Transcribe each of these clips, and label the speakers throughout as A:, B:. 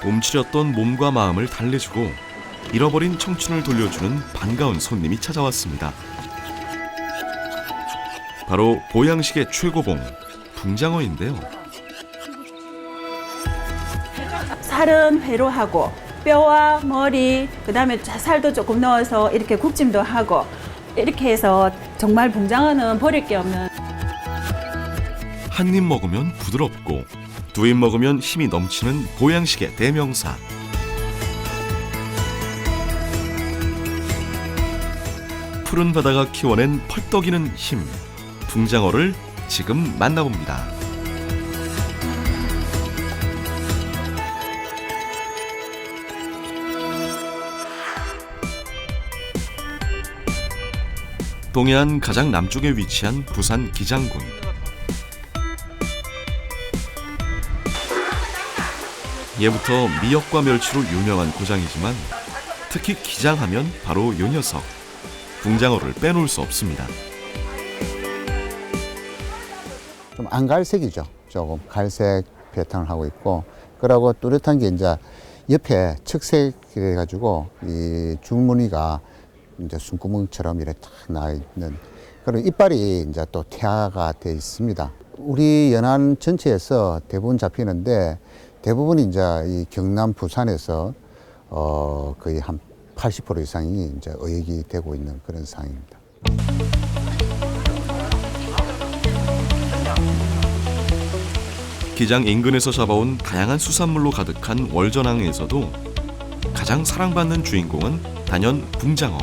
A: 움츠렸던 몸과 마음을 달래주고 잃어버린 청춘을 돌려주는 반가운 손님이 찾아왔습니다. 바로 보양식의 최고봉, 붕장어인데요.
B: 살은 회로 하고 뼈와 머리, 그다음에 살도 조금 넣어서 이렇게 굽찜도 하고 이렇게 해서 정말 붕장어는 버릴 게 없는.
A: 한 입 먹으면 부드럽고 두 입 먹으면 힘이 넘치는 보양식의 대명사. 푸른 바다가 키워낸 펄떡이는 힘, 붕장어를 지금 만나봅니다. 동해안 가장 남쪽에 위치한 부산 기장군. 예부터 미역과 멸치로 유명한 고장이지만 특히 기장하면 바로 요 녀석, 붕장어를 빼놓을 수 없습니다.
C: 좀 안갈색이죠. 조금 갈색 패턴을 하고 있고, 그러고 뚜렷한 게 이제 옆에 측색이래 가지고 이 줄무늬가 이제 숨구멍처럼 이렇게 탁 나 있는, 그리고 이빨이 이제 또 태아가 돼 있습니다. 우리 연안 전체에서 대부분 잡히는데 대부분 이제 이 경남 부산에서 거의 한 80% 이상이 이제 어획이 되고 있는 그런 상황입니다.
A: 기장 인근에서 잡아온 다양한 수산물로 가득한 월전항에서도 가장 사랑받는 주인공은 단연 붕장어.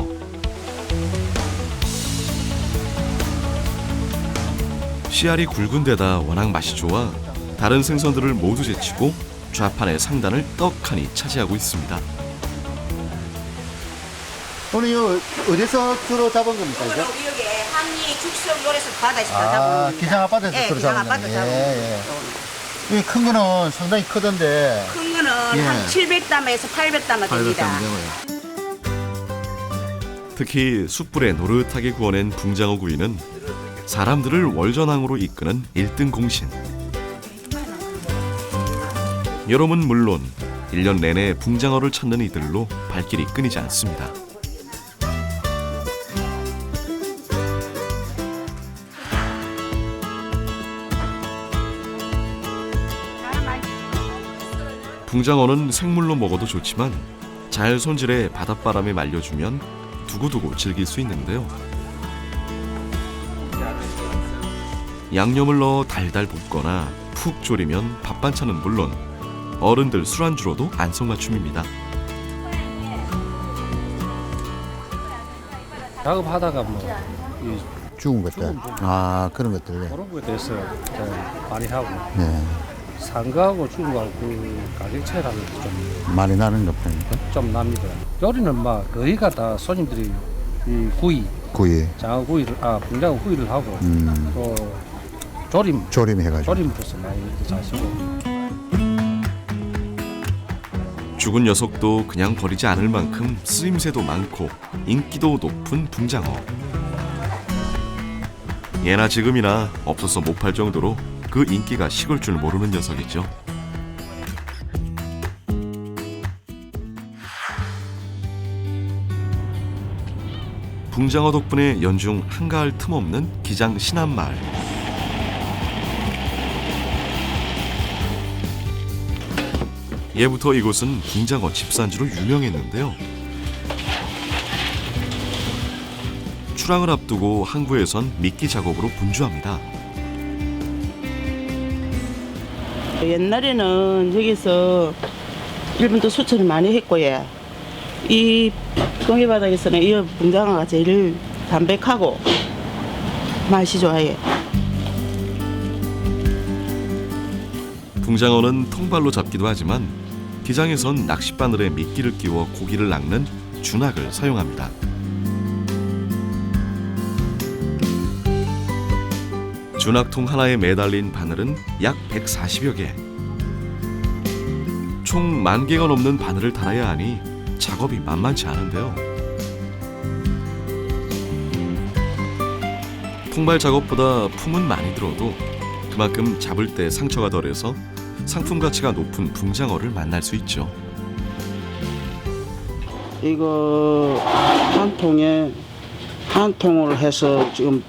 A: 씨알이 굵은 데다 워낙 맛이 좋아 다른 생선들을 모두 제치고 좌판의 상단을 떡하니 차지하고 있습니다.
C: 오늘 이거 어디서 주로 잡은 겁니까?
D: 오늘
C: 이거?
D: 우리 여기 항리 죽성 요래서 바다에서 다 잡은 겁니다.
C: 기장 아파트에서
D: 예,
C: 주로
D: 기장
C: 잡은
D: 아파트
C: 겁니다.
D: 잡은
C: 예, 예. 이큰 거는 상당히 크던데.
D: 큰 거는
C: 예.
D: 한 700담에서 800담 됩니다.
A: 특히 숯불에 노릇하게 구워낸 붕장어 구이는 사람들을 월전항으로 이끄는 1등 공신. 여름은 물론 1년 내내 붕장어를 찾는 이들로 발길이 끊이지 않습니다. 붕장어는 생물로 먹어도 좋지만 잘 손질해 바닷바람에 말려주면 두고두고 즐길 수 있는데요. 양념을 넣어 달달 볶거나 푹 졸이면 밥 반찬은 물론 어른들 술안주로도 안성맞춤입니다.
E: 작업하다가 뭐 이
C: 죽은 것들. 아, 그런 것들.
E: 그런 거에 대해서 많이 하고
C: 네.
E: 산 거하고 죽은 거하고 그 가격 차이라는 게
C: 많이 나는 것 편입니까?
E: 좀 납니다. 요리는 막 거의가 다 손님들이 이 구이,
C: 구이.
E: 장어 구이를 붕장어 구이를 하고 또
C: 조림해가지고.
E: 조림으로서 많이 자시고.
A: 죽은 녀석도 그냥 버리지 않을 만큼 쓰임새도 많고 인기도 높은 붕장어. 예나 지금이나 없어서 못 팔 정도로 그 인기가 식을 줄 모르는 녀석이죠. 붕장어 덕분에 연중 한가할 틈 없는 기장 신안마을. 예부터 이곳은 붕장어 집산지로 유명했는데요. 출항을 앞두고 항구에선 미끼 작업으로 분주합니다.
F: 옛날에는 여기서 일본도 수출을 많이 했고요. 이 동해바닥에서는 이 붕장어가 제일 담백하고 맛이 좋아요.
A: 붕장어는 통발로 잡기도 하지만 기장에선 낚싯바늘에 미끼를 끼워 고기를 낚는 준학을 사용합니다. 준학통 하나에 매달린 바늘은 약 140여 개. 총 10,000개가 넘는 바늘을 달아야 하니 작업이 만만치 않은데요. 통발 작업보다 품은 많이 들어도 그만큼 잡을 때 상처가 덜해서 상품 가치가 높은 붕장어를 만날 수 있죠.
G: 이거 한 통에 한 통을 해서 지금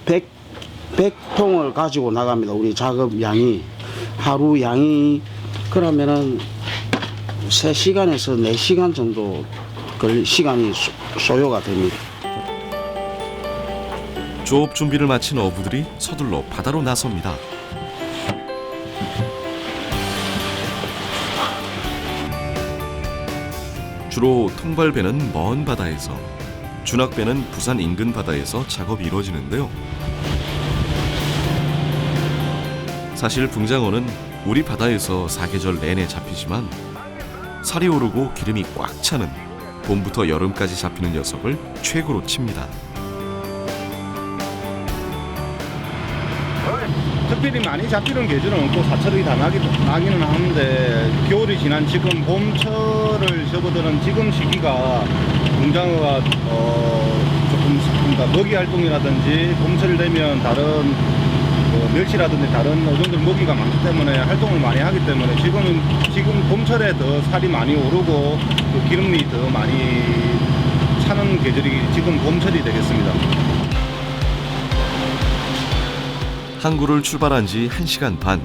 G: 100통을 가지고 나갑니다. 우리 작업 양이 하루 양이 그러면은 3시간에서 4시간 정도 시간이 소요가 됩니다.
A: 조업 준비를 마친 어부들이 서둘러 바다로 나섭니다. 주로 통발배는 먼 바다에서, 준학배는 부산 인근 바다에서 작업이 이루어지는데요. 사실 붕장어는 우리 바다에서 사계절 내내 잡히지만 살이 오르고 기름이 꽉 차는 봄부터 여름까지 잡히는 녀석을 최고로 칩니다.
H: 특별히 많이 잡히는 계절은 없고 사철이 다 나기는 하는데 겨울이 지난 지금 봄철을 접어드는 지금 시기가 붕장어가 조금 그러니까 먹이 활동이라든지 봄철 되면 다른 멸치라든지 다른 어종들 먹이가 많기 때문에 활동을 많이 하기 때문에 지금 봄철에 더 살이 많이 오르고 또 기름이 더 많이 차는 계절이 지금 봄철이 되겠습니다.
A: 항구를 출발한 지 1시간 반.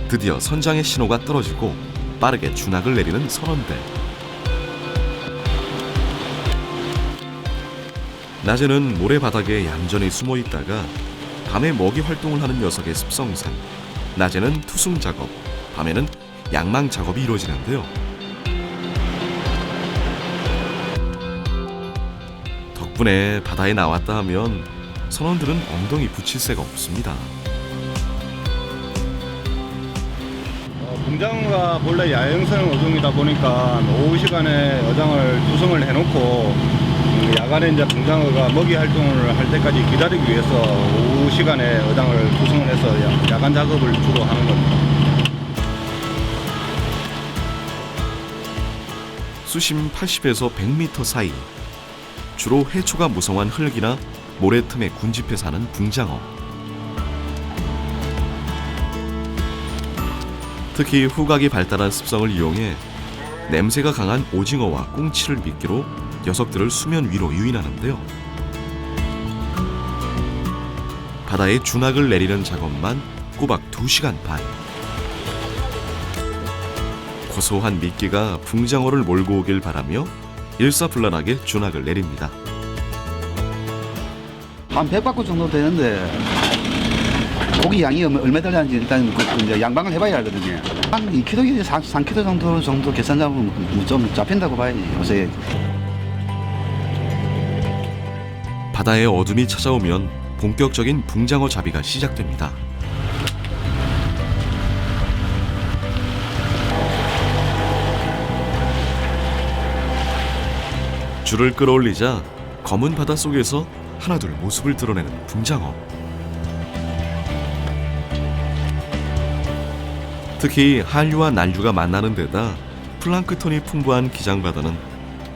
A: 드디어 선장의 신호가 떨어지고 빠르게 준학을 내리는 선원들. 낮에는 모래바닥에 얌전히 숨어 있다가 밤에 먹이 활동을 하는 녀석의 습성상 낮에는 투승 작업, 밤에는 양망 작업이 이루어지는데요. 덕분에 바다에 나왔다 하면 선원들은 엉덩이 붙일 새가 없습니다.
H: 붕장어가 본래 야행성 어종이다 보니까 오후 시간에 어장을 투성을 해놓고 야간에 이제 붕장어가 먹이 활동을 할 때까지 기다리기 위해서 오후 시간에 어장을 투성을 해서 야간 작업을 주로 하는 겁니다.
A: 수심 80에서 100m 사이, 주로 해초가 무성한 흙이나 모래 틈에 군집해 사는 붕장어. 특히 후각이 발달한 습성을 이용해 냄새가 강한 오징어와 꽁치를 미끼로 녀석들을 수면 위로 유인하는데요. 바다에 준학을 내리는 작업만 꼬박 2시간 반. 고소한 미끼가 붕장어를 몰고 오길 바라며 일사불란하게 준학을 내립니다.
I: 한 100바퀴 정도 되는데 고기 양이 얼마 되는지 일단 이제 양방을 해봐야 알거든요. 한 2kg, 3kg 정도 계산 잡으면 좀 잡힌다고 봐야지 요새.
A: 바다에 어둠이 찾아오면 본격적인 붕장어 잡이가 시작됩니다. 줄을 끌어올리자 검은 바다 속에서 하나둘 모습을 드러내는 붕장어. 특히 한류와 난류가 만나는 데다 플랑크톤이 풍부한 기장바다는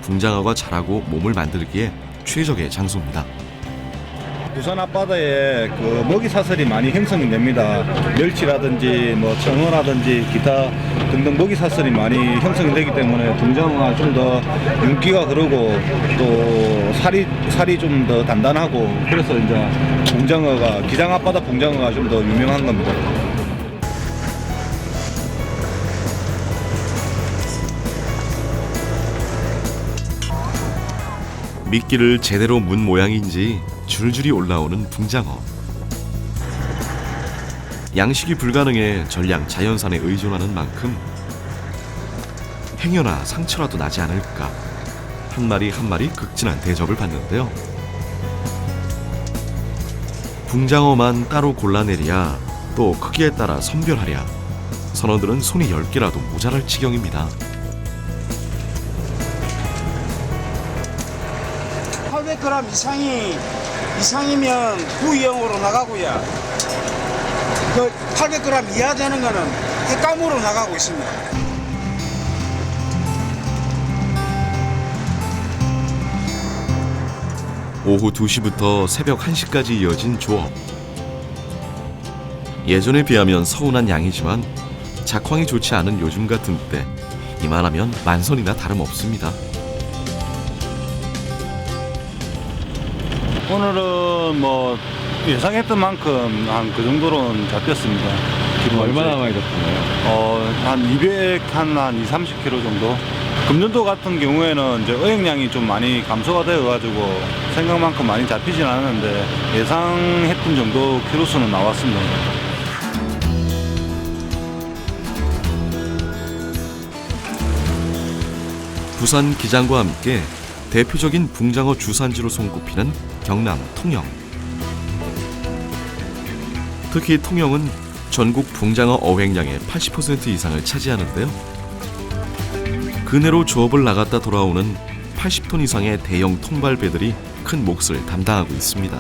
A: 붕장어가 자라고 몸을 만들기에 최적의 장소입니다.
H: 부산 앞바다에 그 먹이 사슬이 많이 형성이 됩니다. 멸치라든지 뭐 청어라든지 기타 등등 먹이 사슬이 많이 형성이 되기 때문에 붕장어가 좀 더 윤기가 흐르고 또 살이 좀 더 단단하고 그래서 이제 붕장어가 기장 앞바다 붕장어가 좀 더 유명한 겁니다.
A: 미끼를 제대로 문 모양인지 줄줄이 올라오는 붕장어. 양식이 불가능해 전량 자연산에 의존하는 만큼 행여나 상처라도 나지 않을까 한 마리 한 마리 극진한 대접을 받는데요. 붕장어만 따로 골라내랴 또 크기에 따라 선별하랴 선원들은 손이 10개라도 모자랄 지경입니다.
G: 800g 이상이면 구이용으로 나가고요. 그 800g 이하 되는 거는 횟감으로 나가고 있습니다.
A: 오후 2시부터 새벽 1시까지 이어진 조업. 예전에 비하면 서운한 양이지만 작황이 좋지 않은 요즘 같은 때 이만하면 만선이나 다름없습니다.
H: 오늘은 뭐 예상했던 만큼 한 그 정도로는 잡혔습니다.
J: 얼마나 많이 잡혔나요?
H: 한 200, 한 30kg 정도. 금년도 같은 경우에는 이제 어획량이 좀 많이 감소가 되어가지고 생각만큼 많이 잡히진 않았는데 예상했던 정도 키로수는 나왔습니다.
A: 부산 기장과 함께 대표적인 붕장어 주산지로 손꼽히는 경남 통영. 특히 통영은 전국 붕장어 어획량의 80% 이상을 차지하는데요. 그네로 조업을 나갔다 돌아오는 80톤 이상의 대형 통발배들이 큰 몫을 담당하고 있습니다.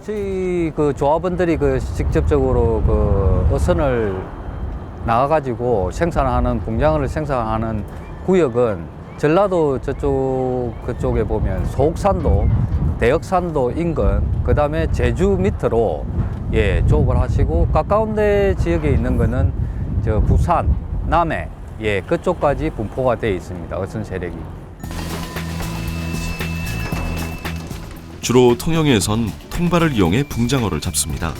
K: 저희 그 조합원들이 그 직접적으로 그 어선을 나가가지고 생산하는 붕장어를 생산하는 구역은 전라도 그쪽에 보면 소옥산도, 대역산도 인근, 그 다음에 제주 밑으로 조업을 하시고 가까운 데 지역에 있는 거는 저 부산, 남해 그쪽까지 분포가 되어 있습니다. 어선 세력이.
A: 주로 통영에선 통발을 이용해 붕장어를 잡습니다.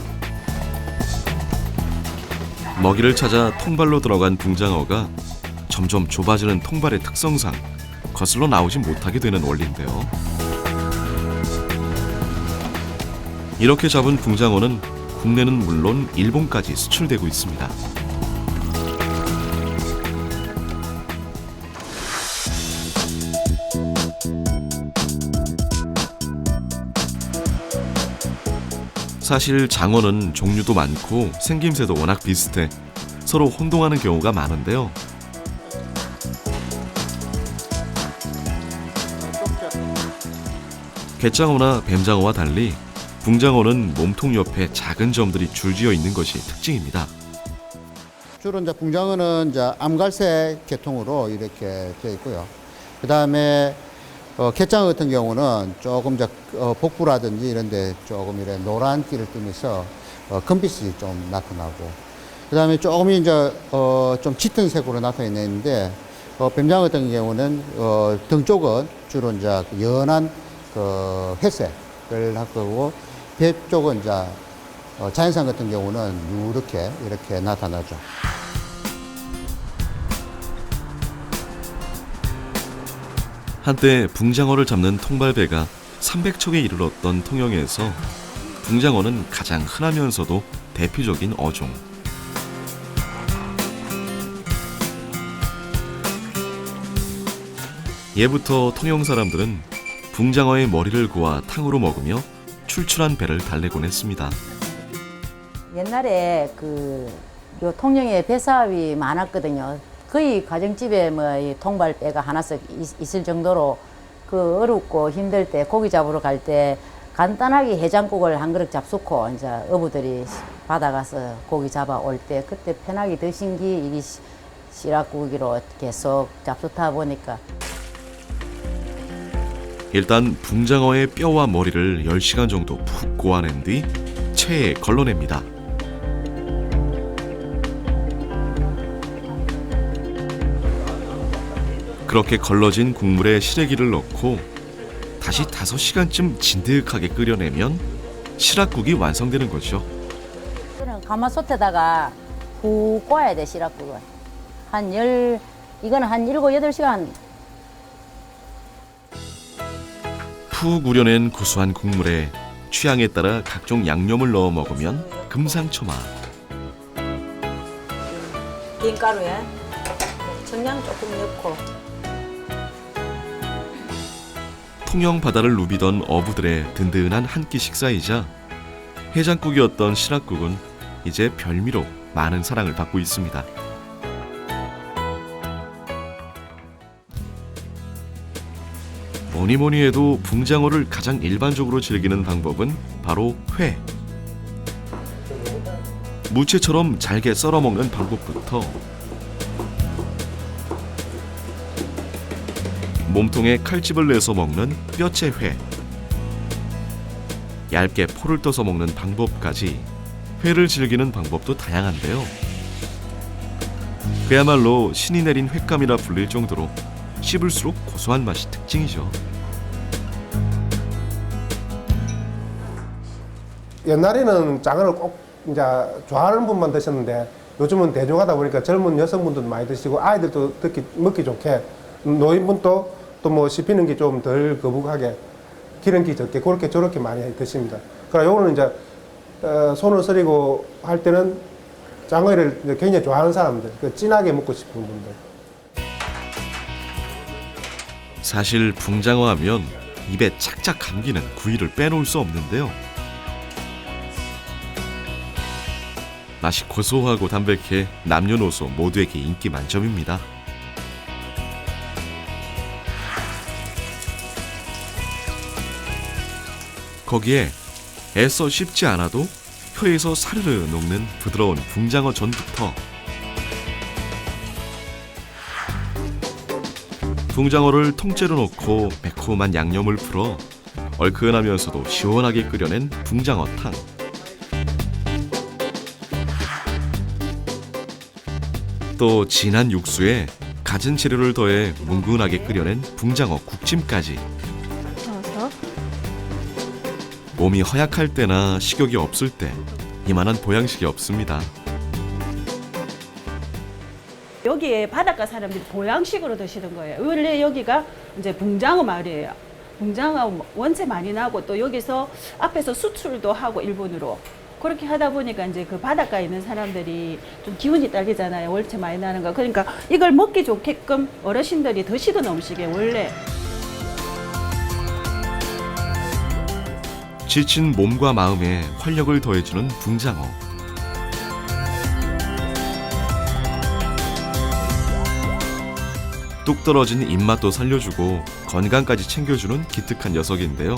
A: 먹이를 찾아 통발로 들어간 붕장어가 점점 좁아지는 통발의 특성상 거슬러 나오지 못하게 되는 원리인데요. 이렇게 잡은 붕장어는 국내는 물론 일본까지 수출되고 있습니다. 사실 장어는 종류도 많고 생김새도 워낙 비슷해 서로 혼동하는 경우가 많은데요. 갯장어나 뱀장어와 달리 붕장어는 몸통 옆에 작은 점들이 줄지어 있는 것이 특징입니다.
C: 주로 이제 붕장어는 이제 암갈색 계통으로 이렇게 되어 있고요. 그 다음에 갯장어 같은 경우는 조금 이제 복부라든지 이런데 조금 이래 노란기를 띠면서 금빛이 좀 나타나고, 그 다음에 조금 이제 좀 짙은 색으로 나타내는데 뱀장어 같은 경우는 등 쪽은 주로 이제 연한 그 회색을 할 거고, 배 쪽은 이제 자연산 같은 경우는 이렇게 나타나죠.
A: 한때 붕장어를 잡는 통발배가 300척에 이르렀던 통영에서 붕장어는 가장 흔하면서도 대표적인 어종. 예부터 통영 사람들은 붕장어의 머리를 고아 탕으로 먹으며 출출한 배를 달래곤 했습니다.
L: 옛날에 요 통영에 배사업이 많았거든요. 거의 가정집에 이 통발배가 하나씩 있을 정도로 어렵고 힘들 때 고기 잡으러 갈 때 간단하게 해장국을 한 그릇 잡수고 이제 어부들이 받아가서 고기 잡아올 때 그때 편하게 드신 게 이게 시락국으로 계속 잡수다 보니까.
A: 일단 붕장어의 뼈와 머리를 10시간 정도 푹 고아낸 뒤 체에 걸러냅니다. 그렇게 걸러진 국물에 시래기를 넣고 다시 5시간쯤 진득하게 끓여내면 시락국이 완성되는 거죠.
L: 이거는 가마솥에다가 푹 구워야 돼, 시락국은. 이거는 한 7, 8시간.
A: 푹 우려낸 구수한 국물에 취향에 따라 각종 양념을 넣어 먹으면 금상첨화.
L: 김가루에 청양 조금 넣고.
A: 통영 바다를 누비던 어부들의 든든한 한 끼 식사이자 해장국이었던 시락국은 이제 별미로 많은 사랑을 받고 있습니다. 뭐니 해도 붕장어를 가장 일반적으로 즐기는 방법은 바로 회. 무채처럼 잘게 썰어 먹는 방법부터 몸통에 칼집을 내서 먹는 뼈채 회, 얇게 포를 떠서 먹는 방법까지 회를 즐기는 방법도 다양한데요. 그야말로 신이 내린 횟감이라 불릴 정도로 씹을수록 고소한 맛이 특징이죠.
M: 옛날에는 장어를 꼭 이제 좋아하는 분만 드셨는데 요즘은 대중하다 보니까 젊은 여성분들도 많이 드시고 아이들도 먹기 좋게 노인분도 또 뭐 씹히는 게 좀 덜 거북하게 기름기 적게 그렇게 저렇게 많이 드십니다. 그러나 요거는 이제 손을 쓰리고 할 때는 장어를 굉장히 좋아하는 사람들, 진하게 먹고 싶은 분들.
A: 사실 붕장어 하면 입에 착착 감기는 구이를 빼놓을 수 없는데요. 맛이 고소하고 담백해 남녀노소 모두에게 인기 만점입니다. 거기에 애써 씹지 않아도 혀에서 사르르 녹는 부드러운 붕장어 전부터 붕장어를 통째로 넣고 매콤한 양념을 풀어 얼큰하면서도 시원하게 끓여낸 붕장어탕. 또 진한 육수에 갖은 재료를 더해 뭉근하게 끓여낸 붕장어 국찜까지. 몸이 허약할 때나 식욕이 없을 때 이만한 보양식이 없습니다.
B: 여기에 바닷가 사람들이 보양식으로 드시는 거예요. 원래 여기가 이제 붕장어 마을이에요. 붕장어 원체 많이 나고 또 여기서 앞에서 수출도 하고 일본으로 그렇게 하다 보니까 이제 그 바닷가에 있는 사람들이 좀 기운이 딸리잖아요. 원체 많이 나는 거. 그러니까 이걸 먹기 좋게끔 어르신들이 드시던 음식에 원래
A: 지친 몸과 마음에 활력을 더해주는 붕장어. 뚝 떨어진 입맛도 살려주고 건강까지 챙겨주는 기특한 녀석인데요.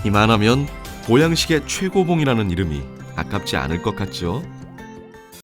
A: 이만하면 보양식의 최고봉이라는 이름이 아깝지 않을 것 같죠?